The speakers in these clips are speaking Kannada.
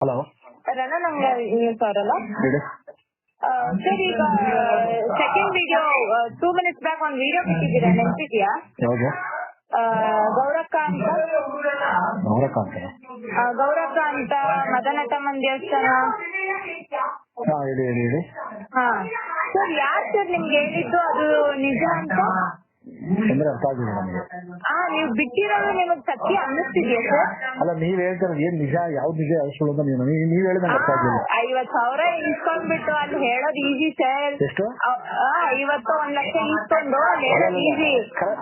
ಹಲೋ ರಣ ನಂಗೆ ನ್ಯೂಸ್ ಅವರಲ್ಲ ಹೇಳಿ. ಸರ್, ಈಗ ಸೆಕೆಂಡ್ ವಿಡಿಯೋ 2 minutes ಬ್ಯಾಕ್ ಒಂದು ವಿಡಿಯೋ ಬಿಟ್ಟಿದ್ದೀರಾ, ನೆನಪಿದ್ಯಾ? ಯಾವುದು? ಗೌರಕ್ಕ ಅಂತ ಗೌರಕ್ಕ ಅಂತ ಮದನಟಮ್ಮನ್ ದೇವಸ್ಥಾನ. ಹಾ, ಹೇಳಿ ಹೇಳಿ ಹೇಳಿ. ಹಾ ಸರ್, ಯಾರು ಸರ್ ನಿಮ್ಗೆ ಹೇಳಿದ್ದು ಅದು ನಿಜ ಅಂತ? ಅಂದ್ರೆ ಅರ್ಥ ಆಗಿಲ್ಲ ನಮಗೆ. ನೀವು ಬಿಟ್ಟಿರೋದು ನಿಮಗ್ ಸತ್ಯ ಅನ್ನಿಸ್ತಿದ್ಯಾ ಸರ್? ಅಲ್ಲ, ನೀವ್ ಹೇಳ್ತಾರ ಏನ್ ನಿಜ, ಯಾವ್ದು ನಿಜ ಯಾವ್ದು ಸುಳ್ಳು ಅಂತ ನೀವ್ ಹೇಳಿದ ಅರ್ಥ ಆಗಿಲ್ಲ. 50,000 ಇಸ್ಕೊಂಡ್ಬಿಟ್ಟು ಅಲ್ಲಿ ಹೇಳೋದು ಈಸಿ ಸರ್. ಎಷ್ಟು? 50 1 ಲಕ್ಷ ಇಸ್ಕೊಂಡು ಅಲ್ಲಿ ಹೇಳೋದು ಈಸಿ.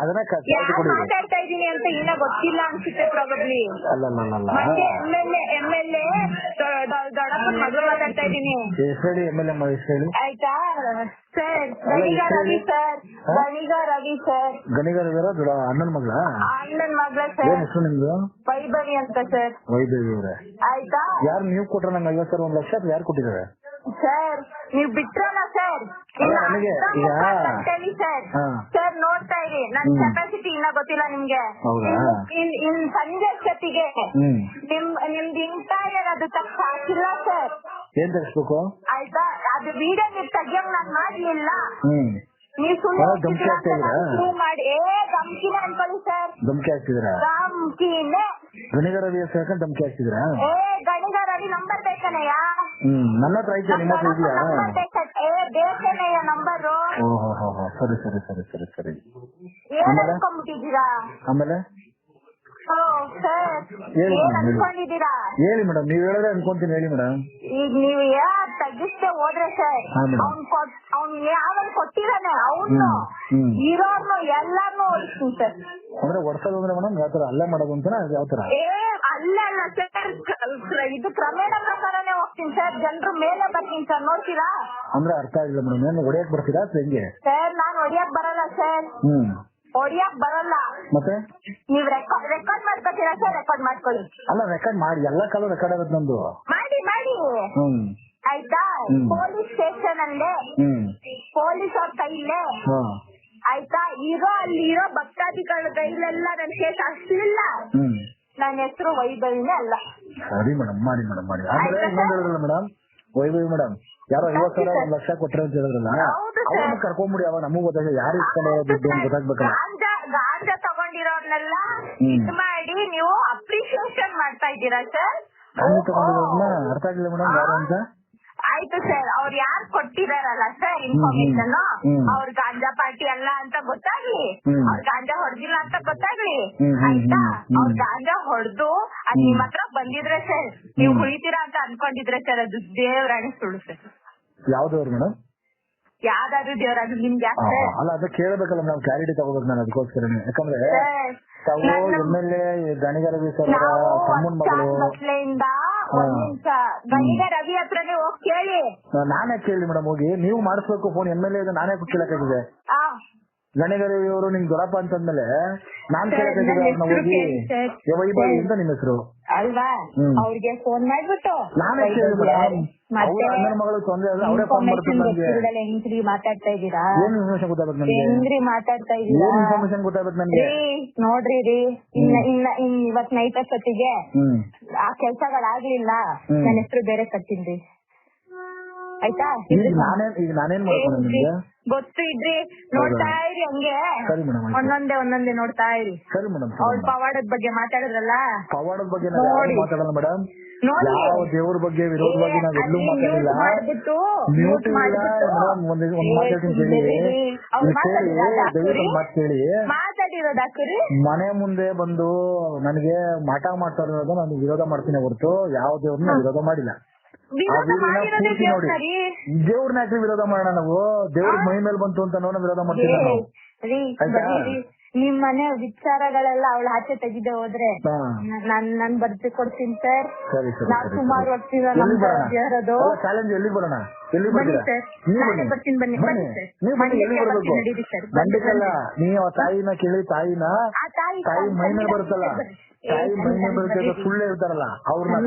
ಅದನ್ನ ಯಾರು ಮಾತಾಡ್ತಾ ಇದೀನಿ ಅಂತ ಇನ್ನ ಗೊತ್ತಿಲ್ಲ ಅನ್ಸುತ್ತೆ ಪ್ರಾಬಬ್ಲಿ. ಮತ್ತೆ ಎಂ.ಎಲ್.ಎ ದೊಡ್ಡಪ್ಪನ ಮಗಳು ಮಾತಾಡ್ತಾ ಇದೀನಿ. ಹೇಳಿ, ಎಂ.ಎಲ್.ಎ ಹೇಳಿ. ಆಯ್ತಾ ಸರ್? ಗಣಿಗ ರವಿ ಸರ್. ಗಣಿಗ ರವಿ ಅಣ್ಣನ ಮಗಳ? ಅಣ್ಣನ ಮಗಳ ಸರ್. ಏನ್ ಹೆಸರು ನಿಮ್ದು? ವೈಭವಿ ಅಂತ ಸರ್. ವೈಭವಿ ಅವರೇ? ಆಯ್ತಾ. ಯಾರು ನೀವು ಕೊಟ್ರ ನಂಗೆ 50,000 1 ಲಕ್ಷ ಯಾರು ಕೊಟ್ಟಿದ್ದಾರೆ ಸರ್? ನೀವು ಬಿಟ್ರಲ್ಲ ಸರ್. ನನಗೆ ಈಗ ಹೇಳಿ ಸರ್. ಸರ್ ನೋಡ್ತಾ ಇರಿ, ನನ್ ಕೆಪಾಸಿಟಿ ಇನ್ನ ಗೊತ್ತಿಲ್ಲ ನಿಮ್ಗೆ. ಇನ್ ಸಂಜೆ ಅಷ್ಟೊತ್ತಿಗೆ ನಿಮ್ದು ಇಂಟೈರ್ ಅದು ತಕ್ಕ ಹಾಕಿಲ್ಲ ಸರ್. ಏನ್ ತರಿಸ್ಬೇಕು? ಆಯ್ತಾ, ಅದು ವಿಡಿಯೋ ನೀವು ತೆಗಿಯಂಗ್ ನಾನ್ ಮಾಡ್ಲಿಲ್ಲ. ನೀವು ಸುಳ್ಳು ಮಾಡಿ ಧಮ್ಕಿನ ಅನ್ಕೊಳ್ಳಿ ಸರ್. ಧಮ್ಕಿ ಹಾಕ್ತಿದ್ರ? ಧಮ್ಕಿನೇ. ಗಣಿಗ ರವಿ ಹೆಸರು ಧಮ್ಕಿ ಹಾಕ್ತಿದ್ರ? ಗಣಿಗ ರವಿ ನಂಬರ್ ಬೇಕನಯ್ಯ? ನನ್ನ ಹತ್ರ ಐತೆ, ನಿಮ್ಮ ಹತ್ರ ಇದೆಯಾ? ಬೇಕನಯ್ಯ ನಂಬರು. ಸರಿ ಸರಿ ಸರಿ ಸರಿ ಸರಿ. ಏನ್ ಅನ್ಕೊಂಡ್ಬಿಟ್ಟಿದ್ದೀರಾ? ಆಮೇಲೆ ಅನ್ಕೊಂಡಿದ್ದೀರಾ? ಹೇಳಿ ಮೇಡಮ್, ನೀವ್ ಹೇಳಿದ್ರೆ ಅನ್ಕೊಂತೀನಿ, ಹೇಳಿ ಮೇಡಮ್. ಈಗ ನೀವು ತಗ್ಗಿಸ್ತೇ ಹೋದ್ರೆ ಸರ್, ಅವ್ನ್ ಯಾವನ್ ಕೊಟ್ಟಿದಾನೆ ಅವನು ಇರೋರ್ನು ಎಲ್ಲಾರ್ನು ಓಡಿಸ್ತೀನಿ ಸರ್. ಅಂದ್ರೆ ಒಡ್ಸೋದು ಅಂದ್ರೆ ಮೇಡಮ್ ಯಾವ ತರ ಅಲ್ಲೇ ಮಾಡೋದು ಅಂತ ಯಾವ ತರ? ಅಲ್ಲ ಸರ್, ಇದು ಕ್ರಮೇಣ ಪ್ರಕಾರನೇ ಹೋಗ್ತೀನಿ ಸರ್. ಜನರು ಮೇಲೆ ಬರ್ತೀನಿ ಸರ್, ನೋಡ್ತೀರಾ? ಅಂದ್ರೆ ಅರ್ಥ ಆಗಿಲ್ಲ ಮೇಡಮ್, ಏನು ಹೊಡಿಯಕ್ ಬರ್ತೀರಾ ಹೆಂಗೆ? ಸರ್ ನಾನ್ ಹೊಡಿಯಕ್ ಬರಲ್ಲ ಸರ್. ಹೊಡಿಯಕ್ ಬರಲ್ಲ. ಮತ್ತೆ ನೀವ್ ರೆಕಾರ್ಡ್ ಮಾಡ್ಕೊತೀರಾ ಸರ್? ರೆಕಾರ್ಡ್ ಮಾಡ್ಕೊಳ್ಳಿ. ಅಲ್ಲ, ರೆಕಾರ್ಡ್ ಮಾಡಿ, ಎಲ್ಲಾ ಕಾಲ ರೆಕಾರ್ಡ್ ಆಗುತ್ತೆ ನಂದು. ಮಾಡಿ ಆಯ್ತಾ. ಪೊಲೀಸ್ ಸ್ಟೇಷನ್ ಅಲ್ಲೇ ಪೊಲೀಸ್ ಅವ್ರ ಕೈಲೇ ಆಯ್ತಾ ಅಲ್ಲಿರೋ ಭಕ್ತಾದಿಗಳ ಕೈಲೆಲ್ಲ ನನ್ ಕೇಸ್ ಹಾಕ್ಲಿಲ್ಲ. ನನ್ನ ಹೆಸರು ವೈಭವಿನೇ ಅಲ್ಲ. ಸರಿ ಮೇಡಮ್, ಮಾಡಿ ಮೇಡಮ್ ಮಾಡಿ. ಆಮೇಲೆ ಇನ್ನೊಂದು ಹೇಳಿದ್ರಲ್ಲ ಮೇಡಮ್, ವೈಭವಿ ಮೇಡಮ್ ಯಾರೋ 50,000 1 ಲಕ್ಷ ಕೊಟ್ರೆ ಅಂತ ಹೇಳಿದ್ರಲ್ಲ, ಅವ್ರನ್ನ ಕರ್ಕೊಂಡ್ಬಿಡಿ. ಅವ ನಮಗ್ ಗೊತ್ತಾಗ ಯಾರು ಇಸ್ಕೊಂಡು ದುಡ್ಡು ಅಂತ ಗೊತ್ತಾಗ್ಬೇಕಲ್ಲ. ಗಾಂಜಾ ತಗೊಂಡಿರೋರ್ನೆಲ್ಲ ಇದ್ ಮಾಡಿ ನೀವು ಅಪ್ರಿಶಿಯೇಷನ್ ಮಾಡ್ತಾ ಇದ್ದೀರಾ ಸರ್? ತಗೊಂಡಿರೋರ್ನ ಅರ್ಥ ಆಗಿಲ್ಲ ಮೇಡಮ್, ಯಾರು ಅಂತ? ಆಯ್ತು ಸರ್, ಅವ್ರು ಯಾರು ಕೊಟ್ಟಿದಾರಲ್ಲ ಸರ್ ಇನ್ಫಾರ್ಮೇಶನ್, ಅವ್ರ ಗಾಂಜಾ ಪಾರ್ಟಿ ಅಲ್ಲ ಅಂತ ಗೊತ್ತಾಗ್ಲಿ, ಅವ್ರ ಗಾಂಜಾ ಹೊಡೆದಿಲ್ಲ ಅಂತ ಗೊತ್ತಾಗ್ಲಿ. ಆಯ್ತಾ, ಅವ್ರ ಗಾಂಜಾ ಹೊಡೆದು ಅದ್ ನಿಮ್ ಹತ್ರ ಬಂದಿದ್ರೆ ಸರ್, ನೀವು ಉಳಿತೀರಾ ಅಂತ ಅನ್ಕೊಂಡಿದ್ರೆ ಸರ್, ಅದು ದೇವ್ರಾಣಿ ಸುಳ್ಳು ಸರ್. ಯಾವ್ದವ್ರು ಮೇಡಮ್? ಯಾವ್ದಾದ್ರು ದೇವ್ರಾಣಿ ನಿಮ್ಗೆ? ಅಲ್ಲ, ಅದು ಕೇಳಬೇಕಲ್ಲ ನಾವು, ಕ್ಲಾರಿಟಿ ತಗೋಬೇಕು ನಾನು ಅದಕ್ಕೋಸ್ಕರ. ಯಾಕಂದ್ರೆ ತಾವು ಎಂ.ಎಲ್.ಎ ಗಣಿಗ ರವಿ ಸರ್ ತಮ್ಮನ ಮಗಳು. ಗಣಿಗ ರವಿ ಹತ್ರನೇ ಹೋಗಿ ಕೇಳಿ. ನಾನೇ ಕೇಳಿ ಮೇಡಮ್ ಹೋಗಿ? ನೀವು ಮಾಡಿಸ್ಬೇಕು ಫೋನ್. ಎಂ.ಎಲ್.ಎ ನಾನೇ ಕೇಳಕ್ಕಾಗಿದೆ? ಗಣಿಗ ರವಿ ಅವರು ನಿಮ್ ದೊಡ್ಡಪ್ಪ ಅಂತಂದ್ಮೇಲೆ ನಾನ್ ಕೇಳಕ್ಕಾಗಿದೆ ಹೋಗಿ? ವೈಭವಿ ಅಂತ ನಿಮ್ ಹೆಸರು ಅಲ್ವಾ? ಅವ್ರಿಗೆ ಫೋನ್ ಮಾಡ್ಬಿಟ್ಟು ನಾನೇ ಕೇಳಿ ಮೇಡಮ್. ಅಣ್ಣನ ಮಗಳು ತೊಂದ್ರೆ ಅವರೇ ಫೋನ್ ಮಾಡ್ತಾರೆ. ಹೆಂಗ್ರಿ ಮಾತಾಡ್ತಾ ಇದ್ದೀರಾ? ಏನ್ ಇನ್ಫಾರ್ಮೇಶನ್ ಗೊತ್ತಾಗ್ಬೇಕು ನನ್ಗೆ? ಹೆಂಗ್ರಿ ಮಾತಾಡ್ತಾ ಇದ್ದೀರಾ? ಏನ್ ಇನ್ಫಾರ್ಮೇಶನ್ ಗೊತ್ತಾಗ್ಬೇಕು ನನ್ಗೆ? ನೋಡ್ರಿ ಇವತ್ ನೈಟ್ ಅಷ್ಟೊತ್ತಿಗೆ ಆ ಕೆಲ್ಸಗಳಾಗ್ಲಿಲ್ಲ, ನನ್ನ ಹೆಸರು ಬೇರೆ ಕಟ್ಟಿನ್ರಿ. ಆಯ್ತಾ? ಈಗ ನಾನೇನ್ ಮಾಡ್ಕೊಂಡು ನಿಮ್ಗೆ ಗೊತ್ತು ಇದ್ರಿ, ನೋಡ್ತಾ ಇರಿ ಹಂಗೆ. ಸರಿ ಮೇಡಮ್, ಒಂದೊಂದೇ ನೋಡ್ತಾ ಇರಿ. ಸರಿ ಮೇಡಮ್. ಅವ್ರ ಪವಾಡದ ಬಗ್ಗೆ ಮಾತಾಡಿದ್ರಲ್ಲ, ಪವಾಡದ ಬಗ್ಗೆ ಮಾತಾಡಲ್ಲ ಮೇಡಮ್. ಯಾವ ದೇವ್ರ ಬಗ್ಗೆ ವಿರೋಧವಾಗಿ ನಾವ್ ಎಲ್ಲೂ ಮಾತಾಡಿಲ್ಲ. ಮ್ಯೂಟ್ ಒಂದ್ ಮಾತಾಡ್ತೀನಿ ದಯವಿಟ್ಟು ಮಾತು ಕೇಳಿ. ಮಾತಾಡಿರೋದಾಕ್ರಿ ಮನೆ ಮುಂದೆ ಬಂದು ನನಗೆ ಮಾಟ ಮಾಡ್ತಾ ಇರೋದು ನಾನು ವಿರೋಧ ಮಾಡ್ತೀನಿ ಹೊರತು ಯಾವ ದೇವ್ರನ್ನ ವಿರೋಧ ಮಾಡಿಲ್ಲ. ದೇವ್ರನ್ನ ಯಾಕೆ ವಿರೋಧ ಮಾಡೋಣ ನಾವು? ದೇವ್ರ ಮೈ ಮೇಲೆ ಬಂತು ಅಂತ ನಾವು ವಿರೋಧ ಮಾಡ್ತೀವಿ ನಾವು. ನಿಮ್ ಮನೆ ವಿಚಾರಗಳೆಲ್ಲ ಅವಳ ಆಚೆ ತೆಗಿದೇ ಹೋದ್ರೆ ನಾನ್ ಬರ್ತಿ ಕೊಡ್ತೀನಿ ಸರ್. ನಾವ್ ಸುಮಾರು ವರ್ಷ ಚಾಲೆಂಜ್ ಎಲ್ಲಿ ಬರೋಣ? ಎಲ್ಲಿ ಬರ್ತೀನಿ, ಬನ್ನಿ ಗಂಡಕ್ಕಲ್ಲ, ನೀವು ತಾಯಿನ ಕೇಳಿ, ತಾಯಿ ಮೈ ಮೇಲೆ ಬರುತ್ತಲ್ಲ, ತಾಯಿ ಮೈ ಮೇಲೆ ಬರುತ್ತೆ ಸುಳ್ಳು ಹೇಳ್ತಾರಲ್ಲ, ಅವ್ರನ್ನ